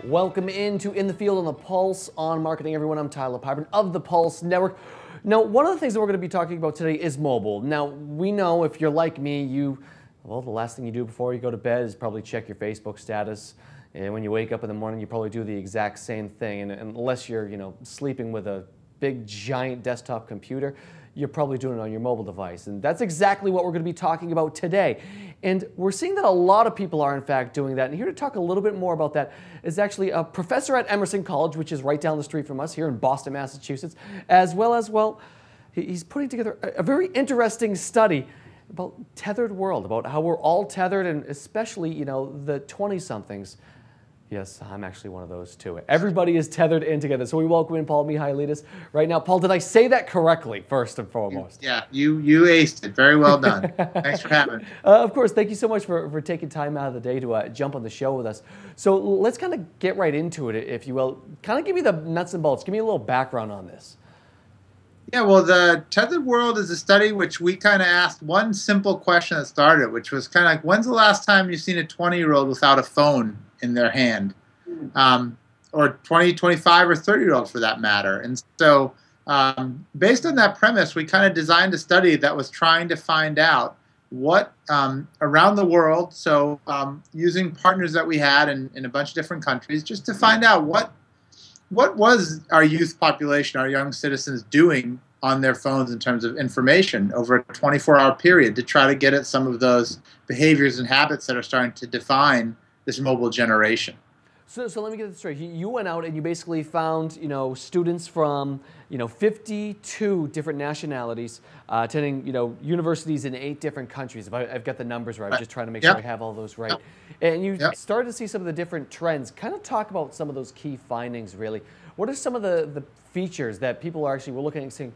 Welcome into In the Field on the Pulse on Marketing, everyone. I'm Tyler Pyburn of the Pulse Network. Now, one of the things that we're going to be talking about today is mobile. Now, we know if you're like me, the last thing you do before you go to bed is probably check your Facebook status. And when you wake up in the morning, you probably do the exact same thing. And unless you're, sleeping with a big, giant desktop computer, you're probably doing it on your mobile device. And that's exactly what we're going to be talking about today. And we're seeing that a lot of people are, in fact, doing that. And here to talk a little bit more about that is actually a professor at Emerson College, which is right down the street from us here in Boston, Massachusetts, as well as, he's putting together a very interesting study about tethered world, about how we're all tethered, and especially, the 20-somethings. Yes, I'm actually one of those too. Everybody is tethered in together. So we welcome in Paul Mihailidis right now. Paul, did I say that correctly, first and foremost? Yeah, you aced it. Very well done. Thanks for having me. Of course, thank you so much for taking time out of the day to jump on the show with us. So let's kind of get right into it, if you will. Kind of give me the nuts and bolts. Give me a little background on this. Yeah, well, the Tethered World is a study which we kind of asked one simple question that started, which was kind of like, when's the last time you've seen a 20-year-old without a phone in their hand? Or 20, 25, or 30-year-old for that matter. And so based on that premise, we kind of designed a study that was trying to find out what around the world, so using partners that we had in a bunch of different countries, just to find out what was our youth population, our young citizens doing on their phones in terms of information over a 24-hour period, to try to get at some of those behaviors and habits that are starting to define this mobile generation. So let me get this straight. You went out and you basically found, students from, 52 different nationalities attending, universities in 8 different countries. If I've got the numbers right, I'm just trying to make sure I have all those right. And you started to see some of the different trends. Kind of talk about some of those key findings, really. What are some of the features that people are actually were looking and saying,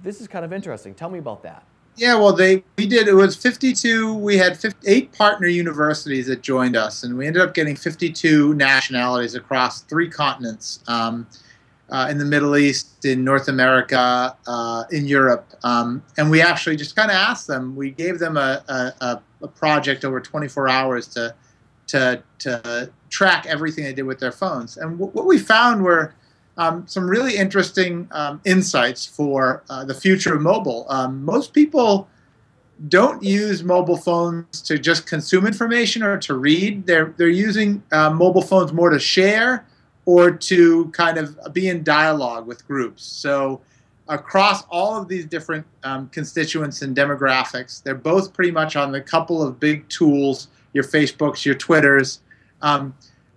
this is kind of interesting. Tell me about that. Yeah, well, it was 52, we had 8 partner universities that joined us, and we ended up getting 52 nationalities across 3 continents, in the Middle East, in North America, in Europe. And we actually just kind of asked them, we gave them a project over 24 hours to track everything they did with their phones. And what we found were some really interesting insights for the future of mobile. Most people don't use mobile phones to just consume information or to read. They're using mobile phones more to share or to kind of be in dialogue with groups. So across all of these different constituents and demographics, they're both pretty much on the couple of big tools, your Facebooks, your Twitters.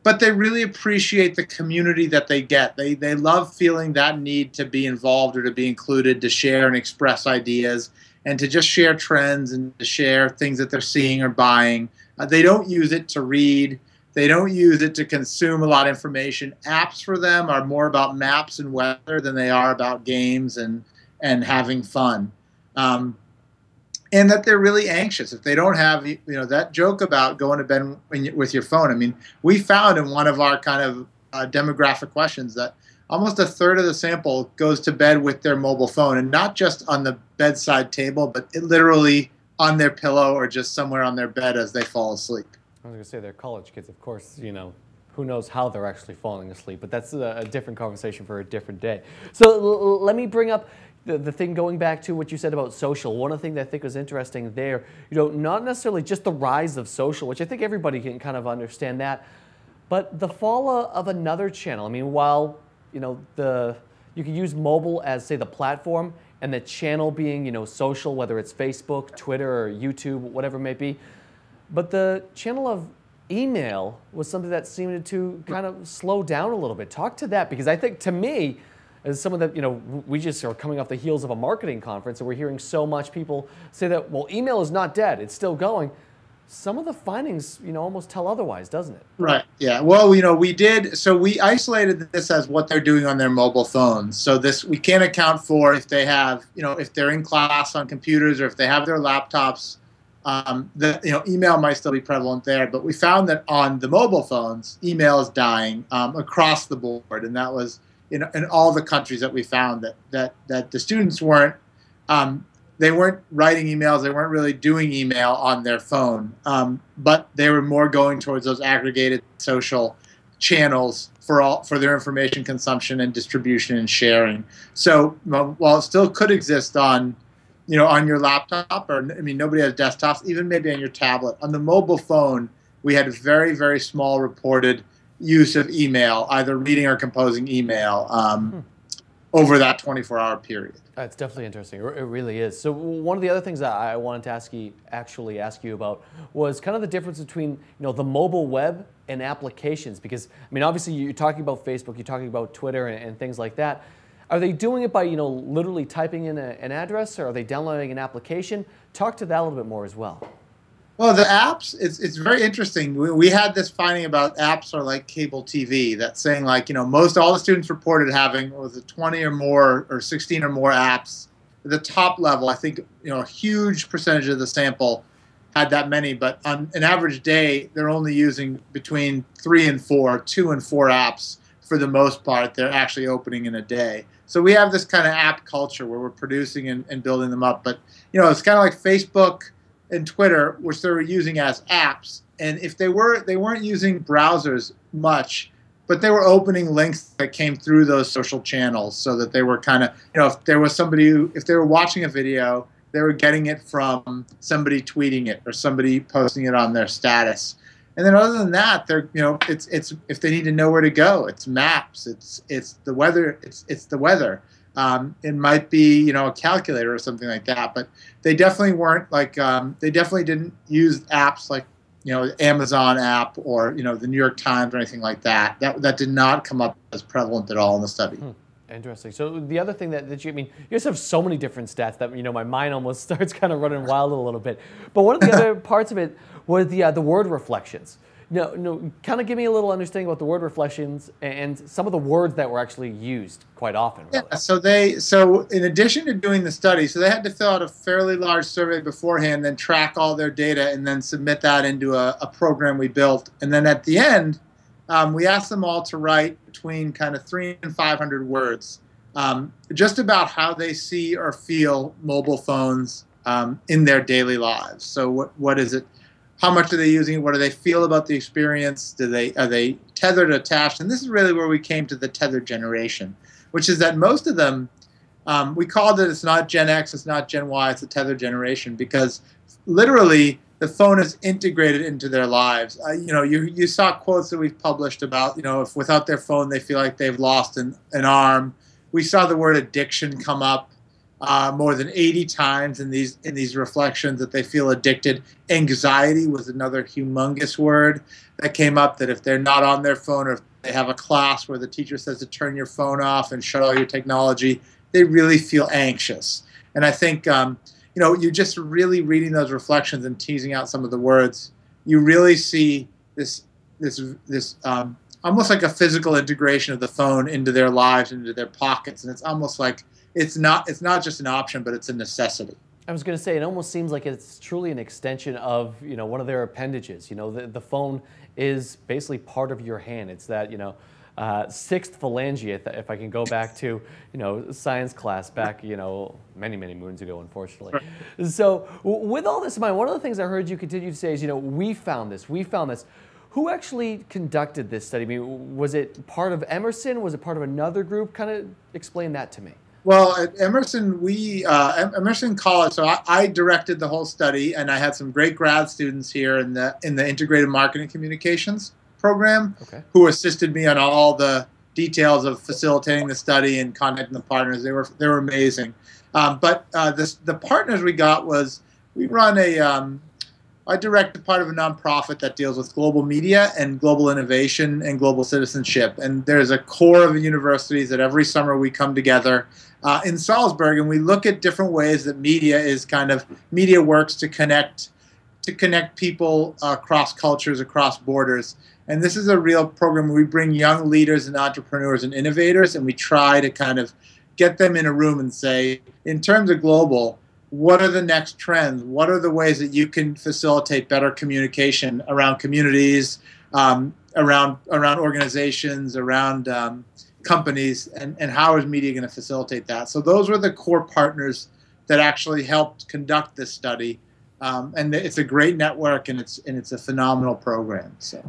But they really appreciate the community that they get. They love feeling that need to be involved or to be included, to share and express ideas, and to just share trends and to share things that they're seeing or buying. They don't use it to read. They don't use it to consume a lot of information. Apps for them are more about maps and weather than they are about games and having fun. And that they're really anxious if they don't have, that joke about going to bed with your phone. I mean, we found in one of our kind of demographic questions that almost a third of the sample goes to bed with their mobile phone, and not just on the bedside table, but literally on their pillow or just somewhere on their bed as they fall asleep. I was going to say they're college kids, of course, who knows how they're actually falling asleep, but that's a different conversation for a different day. So let me bring up the thing going back to what you said about social. One of the things that I think was interesting there, not necessarily just the rise of social, which I think everybody can kind of understand that, but the fall of another channel. I mean, while, you can use mobile as, say, the platform, and the channel being, social, whether it's Facebook, Twitter, or YouTube, whatever it may be, but the channel of email was something that seemed to kind of slow down a little bit. Talk to that, because I think, to me, as some of the, we just are coming off the heels of a marketing conference, and we're hearing so much people say that, well, email is not dead, it's still going. Some of the findings, almost tell otherwise, doesn't it? Right, yeah. Well, we isolated this as what they're doing on their mobile phones. So we can't account for if they have, if they're in class on computers or if they have their laptops. Email might still be prevalent there, but we found that on the mobile phones, email is dying across the board, and that was in all the countries that we found that the students weren't writing emails, they weren't really doing email on their phone, but they were more going towards those aggregated social channels for their information consumption and distribution and sharing. So while it still could exist on, on your laptop, or I mean, nobody has desktops, even maybe on your tablet, on the mobile phone, we had a very, very small reported use of email, either reading or composing email over that 24-hour period. That's definitely interesting. It really is. So one of the other things that I wanted to ask you about was kind of the difference between the mobile web and applications, because I mean, obviously you're talking about Facebook, you're talking about Twitter and things like that. Are they doing it by literally typing in an address, or are they downloading an application? Talk to that a little bit more as well. Well, the apps, it's very interesting. We had this finding about apps are like cable TV, that's saying like, most all the students reported having was it 20 or more or 16 or more apps. At the top level, I think, a huge percentage of the sample had that many, but on an average day, they're only using between 2 and 4 apps for the most part. They're actually opening in a day. So we have this kind of app culture where we're producing and building them up. But, it's kind of like Facebook and Twitter, which they were using as apps, and if they weren't using browsers much, but they were opening links that came through those social channels, so that they were kind of, if there was somebody if they were watching a video, they were getting it from somebody tweeting it or somebody posting it on their status. And then other than that, they're it's if they need to know where to go, it's maps, it's the weather, it's the weather. It might be a calculator or something like that, but they definitely weren't like they definitely didn't use apps like Amazon app or the New York Times or anything like that. That did not come up as prevalent at all in the study. Interesting. So the other thing that you you guys have so many different stats that my mind almost starts kind of running wild a little bit. But one of the other parts of it was the word reflections. Kind of give me a little understanding about the word reflections and some of the words that were actually used quite often. Really. Yeah, so in addition to doing the study, so they had to fill out a fairly large survey beforehand, then track all their data, and then submit that into a program we built. And then at the end, we asked them all to write between kind of 300 and 500 words, just about how they see or feel mobile phones in their daily lives. So what is it? How much are they using it? What do they feel about the experience? Are they tethered, attached? And this is really where we came to the tethered generation, which is that most of them, we called it, it's not Gen X, it's not Gen Y, it's the tethered generation, because literally the phone is integrated into their lives. You saw quotes that we've published about, if without their phone they feel like they've lost an arm. We saw the word addiction come up more than 80 times in these reflections, that they feel addicted. Anxiety was another humongous word that came up, that if they're not on their phone, or if they have a class where the teacher says to turn your phone off and shut all your technology, they really feel anxious. And I think you just really reading those reflections and teasing out some of the words, you really see this almost like a physical integration of the phone into their lives, into their pockets, and it's almost like it's not just an option, but it's a necessity. I was going to say, it almost seems like it's truly an extension of one of their appendages. The phone is basically part of your hand. It's that sixth phalange, if I can go back to science class back many moons ago, unfortunately. So with all this in mind, one of the things I heard you continue to say is we found this. Who actually conducted this study? I mean, was it part of Emerson? Was it part of another group? Kind of explain that to me. Well, at Emerson, Emerson College. So I directed the whole study, and I had some great grad students here in the Integrated Marketing Communications program, who assisted me on all the details of facilitating the study and contacting the partners. They were amazing. But the partners we got was, we run I directed part of a nonprofit that deals with global media and global innovation and global citizenship. And there's a core of universities that every summer we come together in Salzburg, and we look at different ways that media works to connect people across cultures, across borders. And this is a real program where we bring young leaders and entrepreneurs and innovators, and we try to kind of get them in a room and say, in terms of global, what are the next trends? What are the ways that you can facilitate better communication around communities, around organizations, around companies, and how is media going to facilitate that? So those were the core partners that actually helped conduct this study. And it's a great network, and it's a phenomenal program. So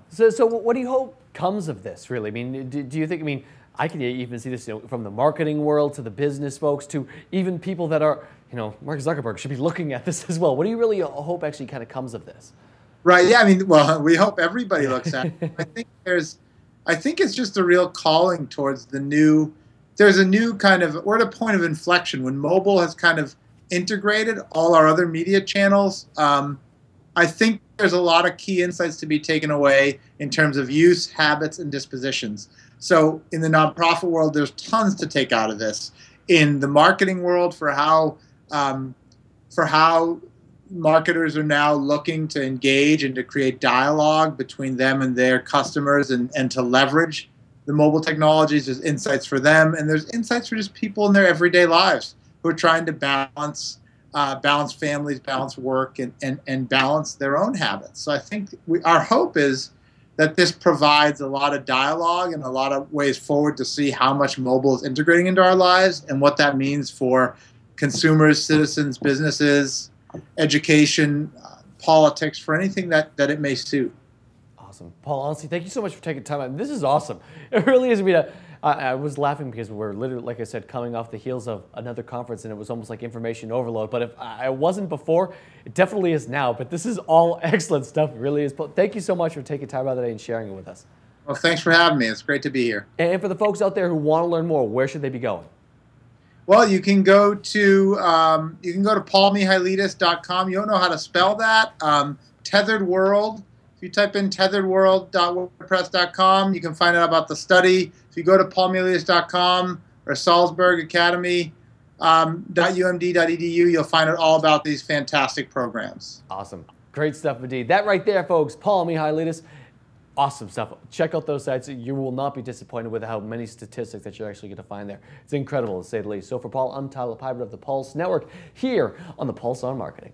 what do you hope comes of this, really? I mean, do you think, I mean, I can even see this, from the marketing world to the business folks to even people that are, Mark Zuckerberg should be looking at this as well. What do you really hope actually kind of comes of this? Right. Yeah. I mean, well, we hope everybody looks at it. I think it's just a real calling towards there's a new kind of, we're at a point of inflection when mobile has kind of integrated all our other media channels. I think there's a lot of key insights to be taken away in terms of use, habits, and dispositions. So in the nonprofit world, there's tons to take out of this. In the marketing world, for how marketers are now looking to engage and to create dialogue between them and their customers, and to leverage the mobile technologies, there's insights for them, and there's insights for just people in their everyday lives who are trying to balance families, balance work, and balance their own habits. So I think our hope is that this provides a lot of dialogue and a lot of ways forward to see how much mobile is integrating into our lives and what that means for consumers, citizens, businesses, education, politics, for anything that it may suit. Awesome. Paul, honestly, thank you so much for taking time out. This is awesome. It really is. I was laughing because we're literally, like I said, coming off the heels of another conference, and it was almost like information overload. But if I wasn't before, it definitely is now. But this is all excellent stuff. It really is. Thank you so much for taking time out today and sharing it with us. Well, thanks for having me. It's great to be here. And for the folks out there who want to learn more, where should they be going? Well, you can go to paulmihailidis.com. You don't know how to spell that. Tethered World. If you type in tetheredworld.wordpress.com, you can find out about the study. If you go to paulmihailidis.com or salzburgacademy.umd.edu, you'll find out all about these fantastic programs. Awesome. Great stuff indeed. That right there, folks, Paul Mihailidis. Awesome stuff. Check out those sites. You will not be disappointed with how many statistics that you're actually going to find there. It's incredible, to say the least. So for Paul, I'm Tyler Pyburn of the Pulse Network here on the Pulse on Marketing.